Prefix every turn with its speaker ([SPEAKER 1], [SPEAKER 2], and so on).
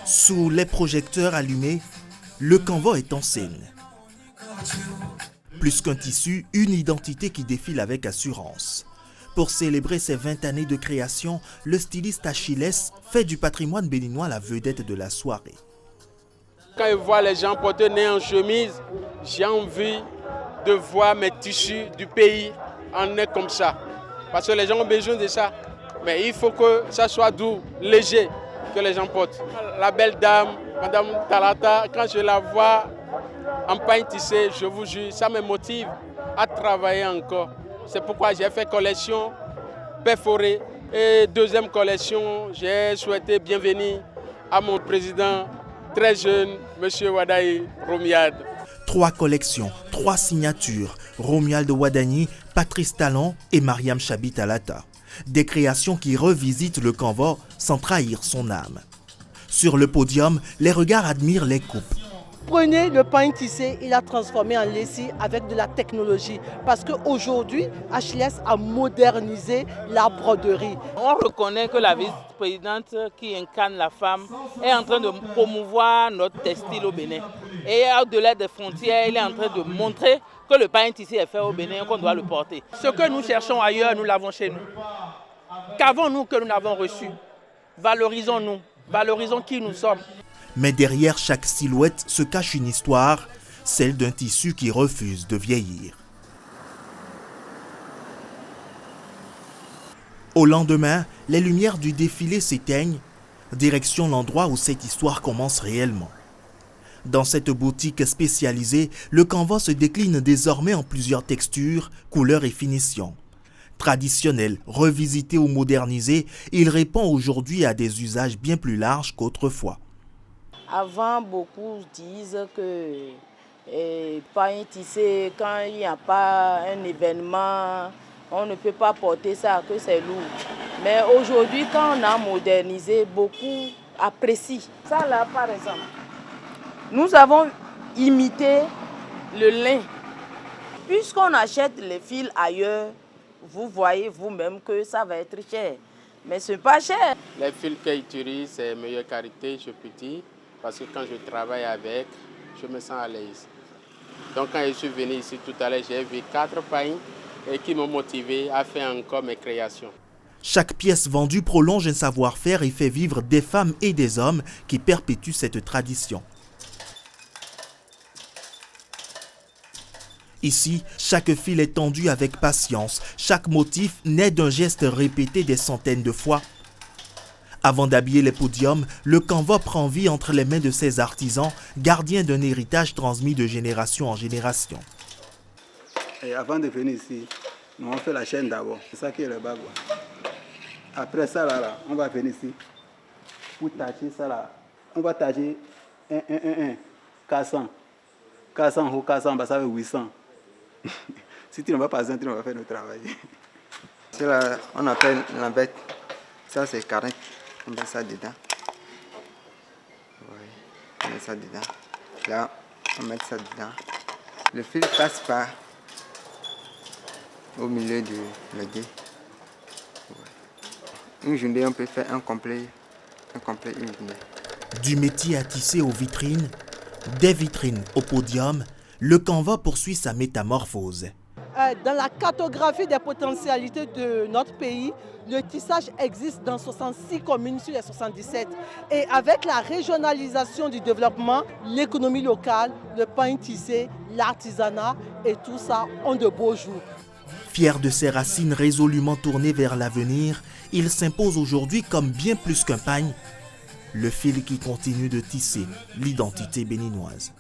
[SPEAKER 1] Sous les projecteurs allumés, le Canva est en scène. Plus qu'un tissu, une identité qui défile avec assurance. Pour célébrer ses 20 années de création, le styliste Achilles fait du patrimoine béninois la vedette de la soirée.
[SPEAKER 2] Quand je vois les gens porter nez en chemise, j'ai envie de voir mes tissus du pays en nez comme ça. Parce que les gens ont besoin de ça. Mais il faut que ça soit doux, léger, que les gens portent. La belle dame, Madame Talata, quand je la vois en pain tissé, je vous jure, ça me motive à travailler encore. C'est pourquoi j'ai fait collection perforée. Et deuxième collection, j'ai souhaité bienvenue à mon président très jeune, M. Wadaï Romiad.
[SPEAKER 1] 3 collections, 3 signatures, Romuald Wadani, Patrice Talon et Mariam Chabi Talata. Des créations qui revisitent le Canva sans trahir son âme. Sur le podium, les regards admirent les coupes.
[SPEAKER 3] Prenez le pain tissé, il a transformé en lessive avec de la technologie. Parce qu'aujourd'hui, Achilles a modernisé la broderie.
[SPEAKER 4] On reconnaît que la vice-présidente qui incarne la femme est en train de promouvoir notre textile au Bénin. Et au-delà des frontières, il est en train de montrer que le pain tissé est fait au Bénin, qu'on doit le porter. Ce que nous cherchons ailleurs, nous l'avons chez nous. Qu'avons-nous que nous n'avons reçu? Valorisons-nous, valorisons qui nous sommes.
[SPEAKER 1] Mais derrière chaque silhouette se cache une histoire, celle d'un tissu qui refuse de vieillir. Au lendemain, les lumières du défilé s'éteignent, direction l'endroit où cette histoire commence réellement. Dans cette boutique spécialisée, le Canva se décline désormais en plusieurs textures, couleurs et finitions. Traditionnel, revisité ou modernisé, il répond aujourd'hui à des usages bien plus larges qu'autrefois.
[SPEAKER 5] Avant, beaucoup disent que pain tissé, quand il n'y a pas un événement, on ne peut pas porter ça, que c'est lourd. Mais aujourd'hui, quand on a modernisé, beaucoup apprécient. Ça là, par exemple, nous avons imité le lin. Puisqu'on achète les fils ailleurs, vous voyez vous-même que ça va être cher. Mais ce n'est pas cher.
[SPEAKER 2] Les fils qu'ils utilisent, c'est meilleure qualité, je peux dire. Parce que quand je travaille avec, je me sens à l'aise. Donc quand je suis venu ici tout à l'heure, j'ai vu 4 pains et qui m'ont motivé à faire encore mes créations.
[SPEAKER 1] Chaque pièce vendue prolonge un savoir-faire et fait vivre des femmes et des hommes qui perpétuent cette tradition. Ici, chaque fil est tendu avec patience, chaque motif naît d'un geste répété des centaines de fois. Avant d'habiller les podiums, le Canva prend vie entre les mains de ses artisans, gardiens d'un héritage transmis de génération en génération.
[SPEAKER 6] Et avant de venir ici, nous on fait la chaîne d'abord. C'est ça qui est le bas. Après ça, là, on va venir ici. Pour tâcher ça, là, on va tâcher 400. 400 ou 400, bah, ça fait 800. Si tu ne vas pas tu ne vas pas faire le travail.
[SPEAKER 7] Là, on appelle la bête. Ça, c'est carré. On met ça dedans. Oui, on met ça dedans. Là, on met ça dedans. Le fil passe par au milieu du dé. Une journée, on peut faire un complet une journée.
[SPEAKER 1] Du métier à tisser aux vitrines, des vitrines au podium, le Canva poursuit sa métamorphose.
[SPEAKER 3] Dans la cartographie des potentialités de notre pays, le tissage existe dans 66 communes sur les 77. Et avec la régionalisation du développement, l'économie locale, le pain tissé, l'artisanat et tout ça ont de beaux jours.
[SPEAKER 1] Fier de ses racines résolument tournées vers l'avenir, il s'impose aujourd'hui comme bien plus qu'un pagne, le fil qui continue de tisser l'identité béninoise.